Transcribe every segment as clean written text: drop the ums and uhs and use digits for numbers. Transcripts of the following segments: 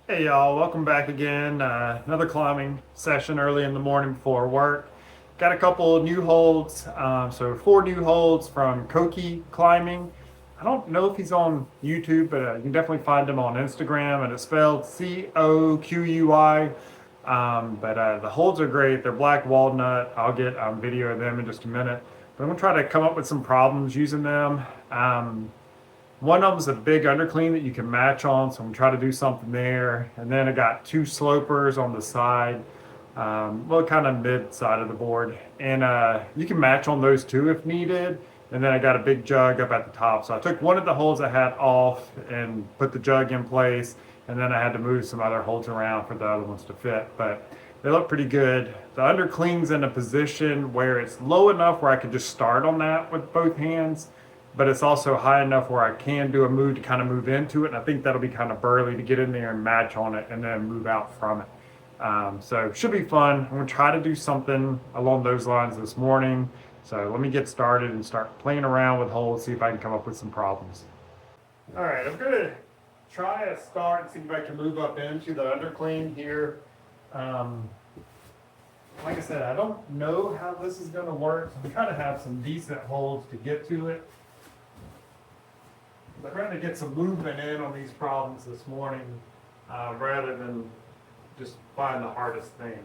Hey y'all, welcome back again. Another climbing session early in the morning before work. Got a couple of new holds, so 4 new holds from Coqui Climbing. I don't know if he's on YouTube, but you can definitely find him on Instagram, and it's spelled Coqui. But the holds are great. They're black walnut. I'll get video of them in just a minute. But I'm gonna try to come up with some problems using them. One of them is a big undercling that you can match on, so I'm gonna try to do something there. And then I got 2 slopers on the side, well, kind of mid side of the board. And you can match on those too if needed. And then I got a big jug up at the top. So I took one of the holes I had off and put the jug in place. And then I had to move some other holes around for the other ones to fit. But they look pretty good. The undercling's in a position where it's low enough where I could just start on that with both hands, but it's also high enough where I can do a move to kind of move into it. And I think that'll be kind of burly to get in there and match on it and then move out from it. So should be fun. I'm gonna try to do something along those lines this morning. So let me get started and start playing around with holes, see if I can come up with some problems. All right, I'm gonna try a start and see if I can move up into the undercling here. Like I said, I don't know how this is gonna work. So I'm trying to have some decent holes to get to it. I'm trying to get some movement in on these problems this morning, rather than just find the hardest thing.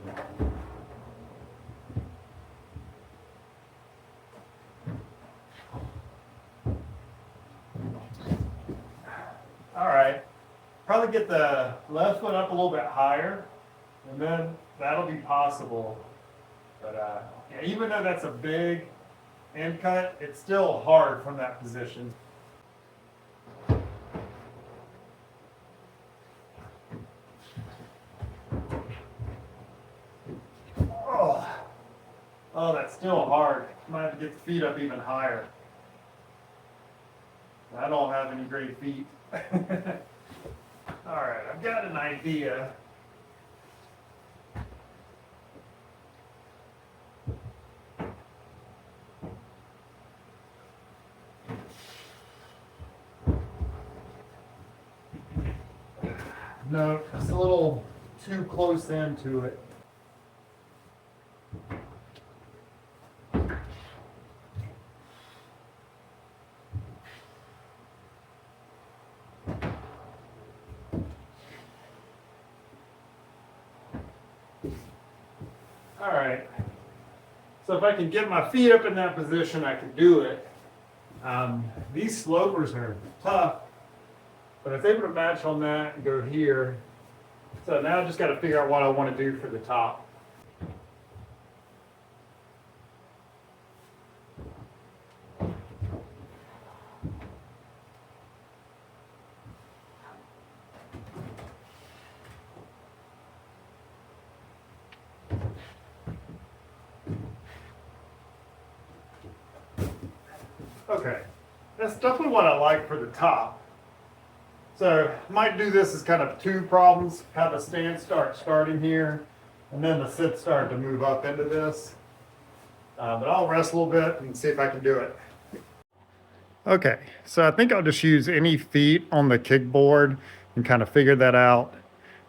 All right, probably get the left foot up a little bit higher, and then that'll be possible. But yeah, even though that's a big end cut, it's still hard from that position. Oh, that's still hard. I might have to get the feet up even higher. I don't have any great feet. All right, I've got an idea. No, it's a little too close into it. All right, so if I can get my feet up in that position, I can do it. These slopers are tough, but I was able to match on that and go here. So now I just got to figure out what I want to do for the top. Okay, that's definitely what I like for the top. So might do this as kind of 2 problems. Have a stand start starting here, and then the sit start to move up into this. But I'll rest a little bit and see if I can do it. Okay, so I think I'll just use any feet on the kickboard and kind of figure that out.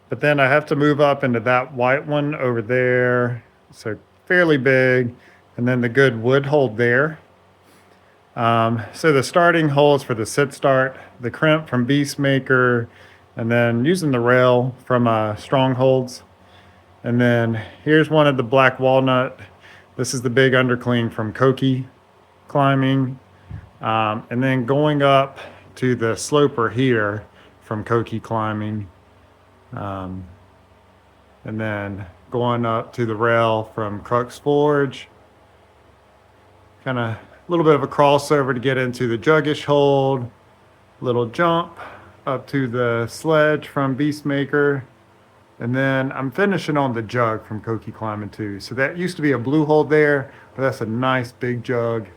But then I have to move up into that white one over there. So fairly big. And then the good wood hold there. So the starting holes for the sit start, the crimp from Beastmaker, and then using the rail from Strongholds. And then here's one of the black walnut. This is the big undercling from Coqui Climbing. And then going up to the sloper here from Coqui Climbing. And then going up to the rail from Crux Forged. Kind of a little bit of a crossover to get into the juggish hold. Little jump up to the sledge from Beastmaker. And then I'm finishing on the jug from Coqui Climbing too. So that used to be a blue hold there, but that's a nice big jug.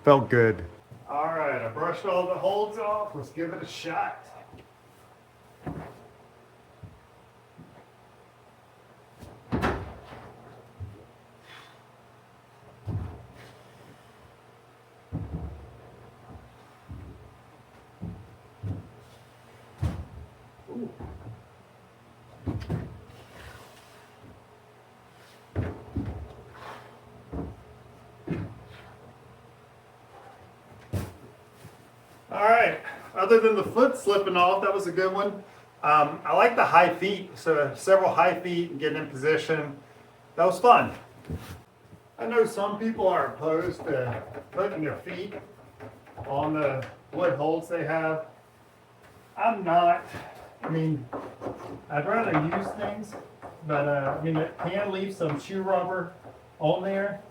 Felt good. All right, I brushed all the holds off. Let's give it a shot. Ooh. other than the foot slipping off, that was a good one. I like the high feet, so several high feet and getting in position. That was fun. I know some people are opposed to putting their feet on the wood holds they have. I'm not. I mean, I'd rather use things, but I mean, it can leave some shoe rubber on there.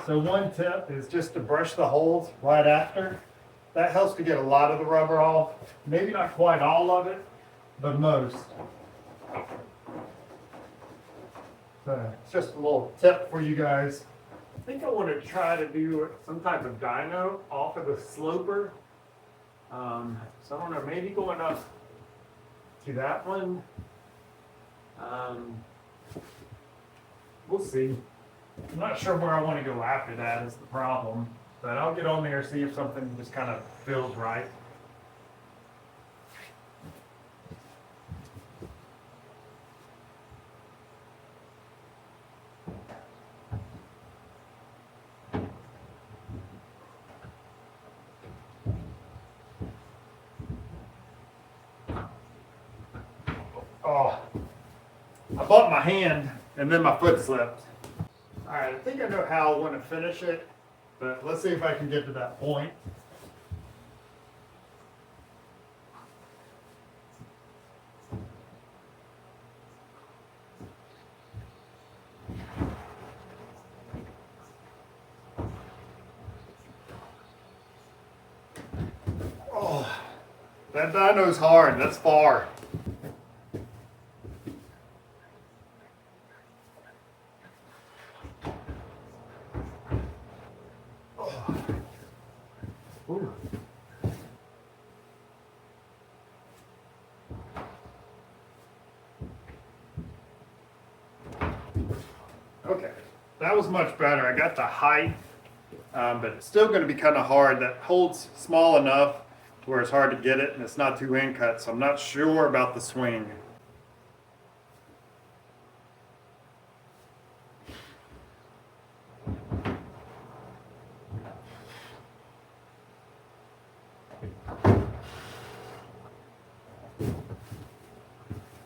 So one tip is just to brush the holes right after. That helps to get a lot of the rubber off. Maybe not quite all of it, but most. So it's just a little tip for you guys. I think I want to try to do some type of dyno off of the sloper. So I don't know, maybe going up to that one. We'll see. I'm not sure where I want to go after that is the problem. But I'll get on there and see if something just kind of feels right. Oh, I bumped my hand and then my foot slipped. All right, I think I know how I want to finish it, but let's see if I can get to that point. Oh, that dyno's hard. That's far. Ooh. Okay, that was much better. I got the height, but it's still going to be kind of hard. That hold's small enough to where it's hard to get it, and it's not too in cut, so I'm not sure about the swing.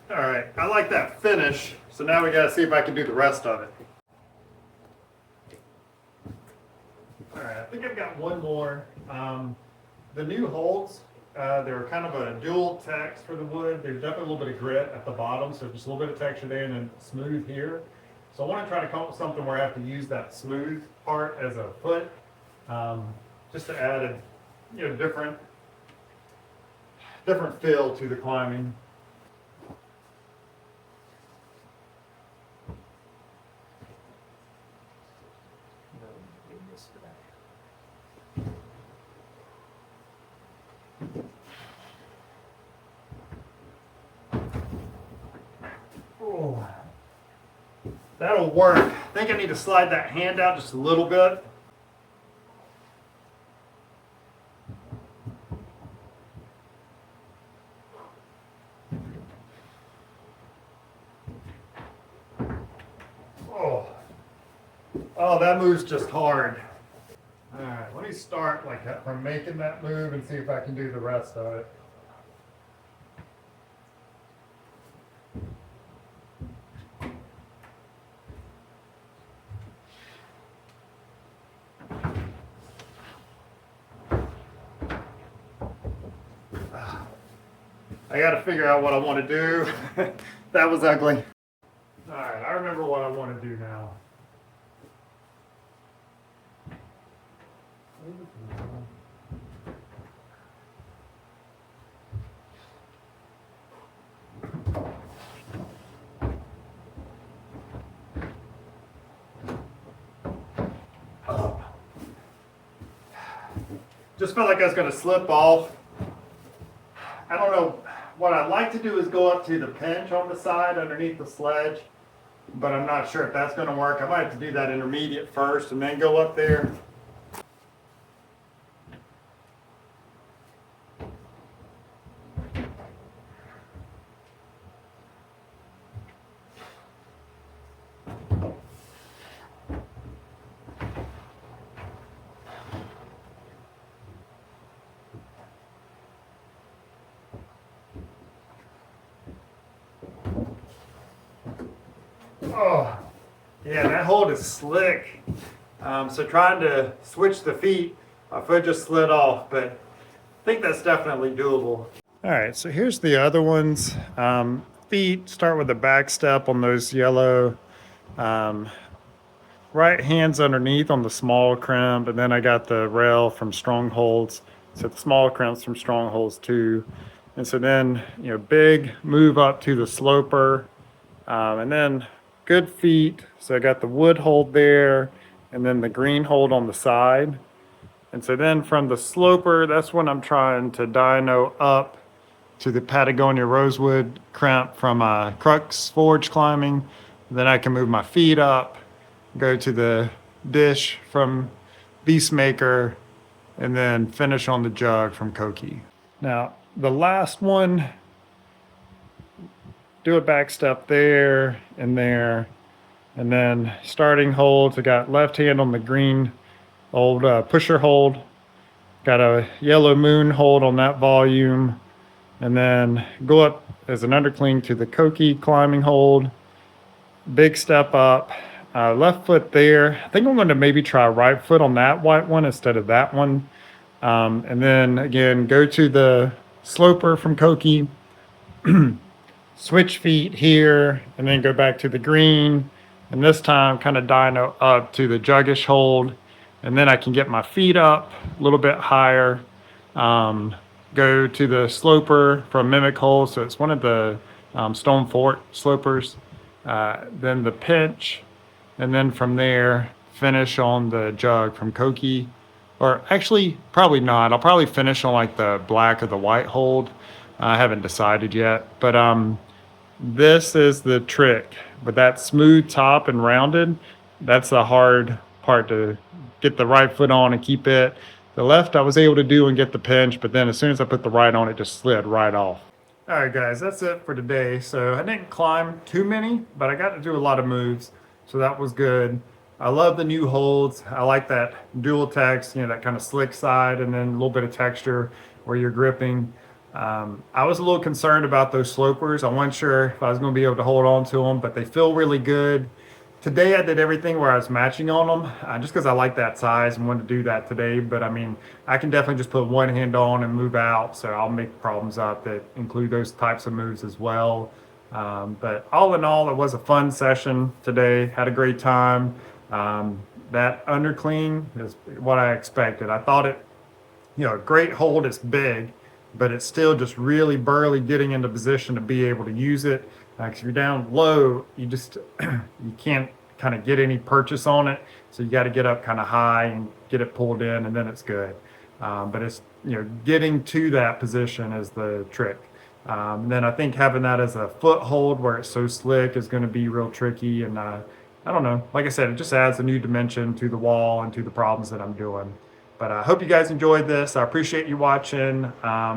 All right, I like that finish, so now we got to see if I can do the rest of it. All right, I think I've got one more. The new holds, they're kind of a dual text for the wood. There's definitely a little bit of grit at the bottom, so just a little bit of texture there and then smooth here. So I want to try to come up with something where I have to use that smooth part as a foot, just to add a different feel to the climbing. Oh, that'll work. I think I need to slide that hand out just a little bit. Oh, that move's just hard. All right, let me start from making that move and see if I can do the rest of it. I got to figure out what I want to do. That was ugly. All right, I remember what I want to do now. Just felt like I was going to slip off. I don't know. What I'd like to do is go up to the pinch on the side underneath the sledge, but I'm not sure if that's going to work. I might have to do that intermediate first and then go up there. Oh, yeah, that hold is slick. So trying to switch the feet, my foot just slid off, but I think that's definitely doable. All right, so here's the other ones. Feet, start with the back step on those yellow. Right hand's underneath on the small crimp, and then I got the rail from Strongholds. So the small crimps from Strongholds too. And so then, big move up to the sloper, and then good feet. So I got the wood hold there, and then the green hold on the side. And so then from the sloper, that's when I'm trying to dyno up to the Patagonia Rosewood crimp from Crux Forged climbing. Then I can move my feet up, go to the dish from Beastmaker, and then finish on the jug from Coqui. Now, the last one, do a back step there and there, and then starting holds. I got left hand on the green old pusher hold, got a yellow moon hold on that volume, and then go up as an undercling to the Coqui climbing hold, big step up, left foot there. I think I'm going to maybe try right foot on that white one instead of that one. And then again, go to the sloper from Coqui, switch feet here, and then go back to the green. And this time kind of dyno up to the juggish hold. And then I can get my feet up a little bit higher. Go to the sloper from Mimic Hole. So it's one of the Stone Fort slopers. Then the pinch. And then from there, finish on the jug from Coqui. Or actually, probably not. I'll probably finish on like the black or the white hold. I haven't decided yet. But this is the trick. With that smooth top and rounded, that's the hard part to get the right foot on and keep it. The left I was able to do and get the pinch, but then as soon as I put the right on, it just slid right off. All right, guys, that's it for today. So I didn't climb too many, but I got to do a lot of moves, so that was good. I love the new holds. I like that dual text, that kind of slick side, and then a little bit of texture where you're gripping. I was a little concerned about those slopers. I wasn't sure if I was going to be able to hold on to them, but they feel really good. Today I did everything where I was matching on them, just because I like that size and wanted to do that today. But I mean, I can definitely just put one hand on and move out, so I'll make problems up that include those types of moves as well. But all in all, it was a fun session today. Had a great time. That undercling is what I expected. I thought it, great hold, it's big, but it's still just really burly getting into position to be able to use it. If you're down low, you just you can't kind of get any purchase on it, so you got to get up kind of high and get it pulled in, and then it's good. But it's getting to that position is the trick. And then I think having that as a foothold where it's so slick is going to be real tricky. And I don't know. Like I said, it just adds a new dimension to the wall and to the problems that I'm doing. But I hope you guys enjoyed this. I appreciate you watching.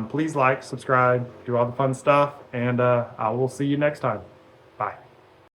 Please like, subscribe, do all the fun stuff, and I will see you next time.